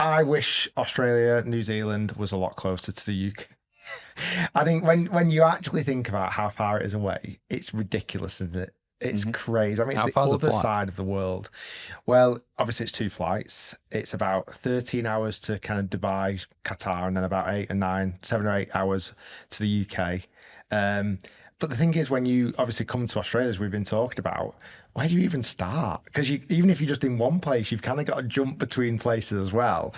I wish Australia, New Zealand was a lot closer to the UK. I think when you actually think about how far it is away, it's ridiculous, isn't it? It's crazy. I mean, How it's the far's a other flight? side of the world. Well, obviously, it's 2 flights. It's about 13 hours to kind of Dubai, Qatar, and then about 7 or 8 hours to the UK. But the thing is, when you obviously come to Australia, as we've been talking about, where do you even start? Because even if you're just in one place, you've kind of got to jump between places as well.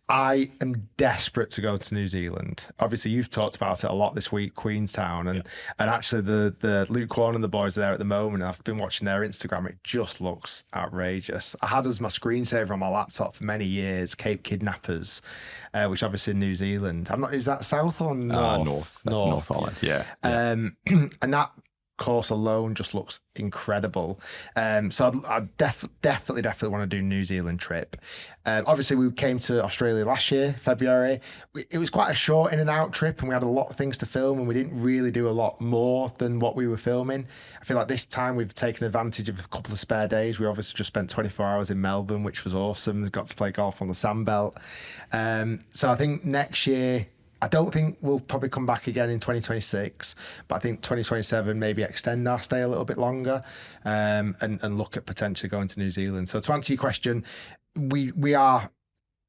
I am desperate to go to New Zealand. Obviously, you've talked about it a lot this week, Queenstown, and actually the Luke Corn and the boys are there at the moment. I've been watching their Instagram. It just looks outrageous. I had as my screensaver on my laptop for many years, Cape Kidnappers, which obviously in New Zealand. I'm not. Is that south or north? North. That's North Island. Yeah. And that course alone just looks incredible. So I'd definitely want to do New Zealand trip. Obviously, we came to Australia last year, February. It was quite a short in and out trip, and we had a lot of things to film, and we didn't really do a lot more than what we were filming. I feel like this time we've taken advantage of a couple of spare days. We obviously just spent 24 hours in Melbourne, which was awesome. We got to play golf on the sandbelt. So I think next year, I don't think we'll probably come back again in 2026, but I think 2027 maybe extend our stay a little bit longer, and look at potentially going to New Zealand. So to answer your question, we are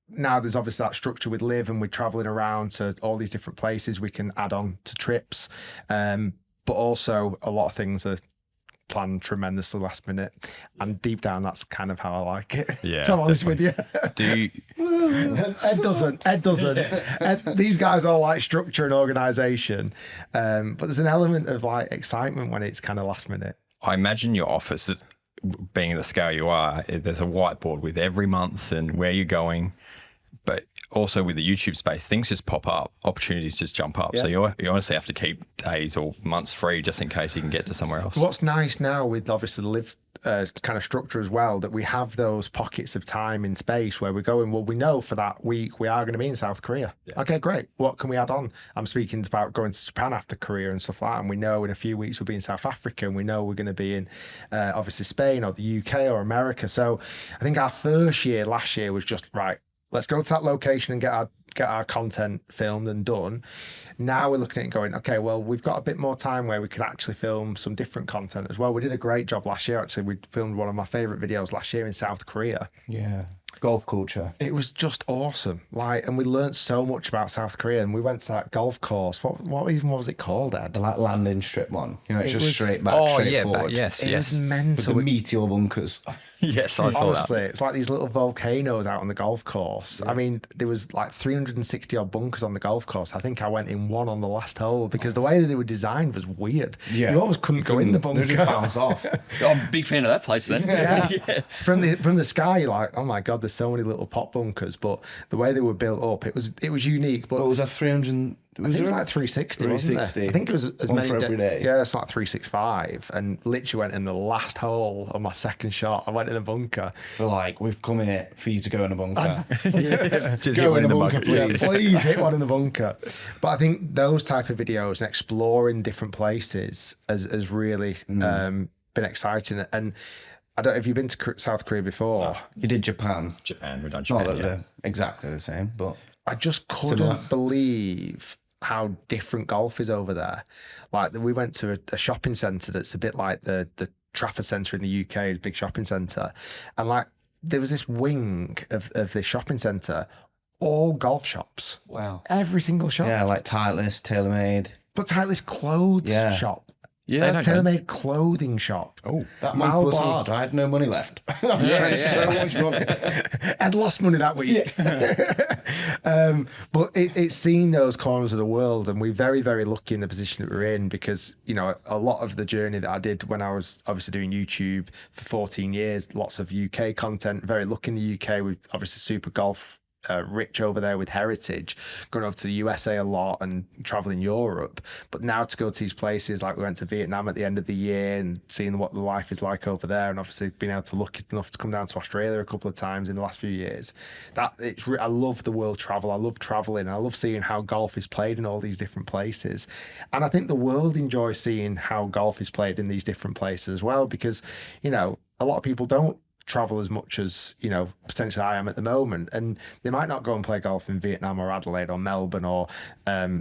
now, there's obviously that structure with Liv, and we're traveling around to all these different places we can add on to trips, but also a lot of things are planned tremendously last minute, and deep down that's kind of how I like it. Yeah, if I'm honest with you. Do you, Ed doesn't. These guys all like structure and organisation, but there's an element of like excitement when it's kind of last minute. I imagine your office, being the scale you are, there's a whiteboard with every month and where you're going, but also with the YouTube space, things just pop up, opportunities just jump up. Yeah. So you honestly have to keep days or months free just in case you can get to somewhere else. What's nice now with obviously the Live kind of structure as well, that we have those pockets of time in space where we're going, well, we know for that week we are going to be in South Korea. Yeah. Okay, great. What can we add on? I'm speaking about going to Japan after Korea and stuff like that, and we know in a few weeks we'll be in South Africa, and we know we're going to be in obviously Spain or the UK or America. So I think our first year last year was just right, let's go to that location and get our content filmed and done. Now we're looking at it and going, okay, well, we've got a bit more time where we can actually film some different content as well. We did a great job last year, actually. We filmed one of my favourite videos last year in South Korea. Yeah. Golf culture. It was just awesome. And we learned so much about South Korea, and we went to that golf course. What even was it called, Ed? The like landing strip one. You know, it's It just was- straight back, straight forward. yes, It yes. was With mental. the meteor bunkers. Yes, I saw Honestly, that. it's like these little volcanoes out on the golf course. I mean, there was like 360 odd bunkers on the golf course. I think I went in one on the last hole because the way that they were designed was weird. Yeah. You almost couldn't go in the They bunker. just bounce off. I'm a big fan of that place then. Yeah. From the sky, you're like, oh my god, there's so many little pop bunkers. But the way they were built up, it was unique. But What was that, 300? I think it was like 360, wasn't 360. there? I think it was as One many for every day. Yeah, it's like 365, and literally went in the last hole on my second shot. I went in the bunker. We're like, we've come here for you to go in a bunker. Just Go hit one in in a the bunker, bucket. please. Please hit one in the bunker. But I think those type of videos and exploring different places has really been exciting. And I don't know if you've been to South Korea before. You did Japan. Japan, we've done Not Japan. that they're exactly the same, but I just couldn't Similar. believe how different golf is over there. Like we went to a shopping centre that's a bit like the Trafford Centre in the UK, a big shopping centre, and like there was this wing of this shopping centre, all golf shops. Wow. Every single shop. yeah, like Titleist, TaylorMade. But Titleist clothes Yeah. shop. Yeah, don't TaylorMade clothing shop. Oh, That Mal month was Bars. hard. I had no money left. I was spending so much money. I'd lost money that week. But it's seen those corners of the world, and we're very, very lucky in the position that we're in because, you know, a lot of the journey that I did when I was obviously doing YouTube for 14 years, lots of UK content, very lucky in the UK with obviously super golf rich over there with heritage, going over to the USA a lot and traveling Europe. But now to go to these places, like we went to Vietnam at the end of the year and seeing what the life is like over there, and obviously being able to lucky enough to come down to Australia a couple of times in the last few years. I love the world travel. I love traveling. I love seeing how golf is played in all these different places. And I think the world enjoys seeing how golf is played in these different places as well, because, you know, a lot of people don't travel as much as, you know, potentially I am at the moment. And they might not go and play golf in Vietnam or Adelaide or Melbourne or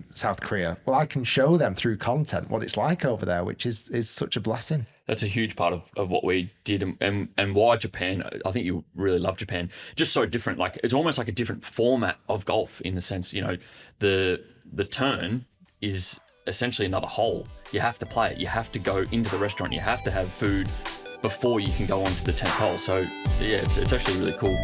South Korea. Well, I can show them through content what it's like over there, which is such a blessing. That's a huge part of what we did and why Japan. I think you really love Japan. Just so different. Like, it's almost like a different format of golf in the sense, you know, the turn is essentially another hole. You have to play it. You have to go into the restaurant. You have to have food before you can go on to the 10th hole. So yeah, it's actually really cool.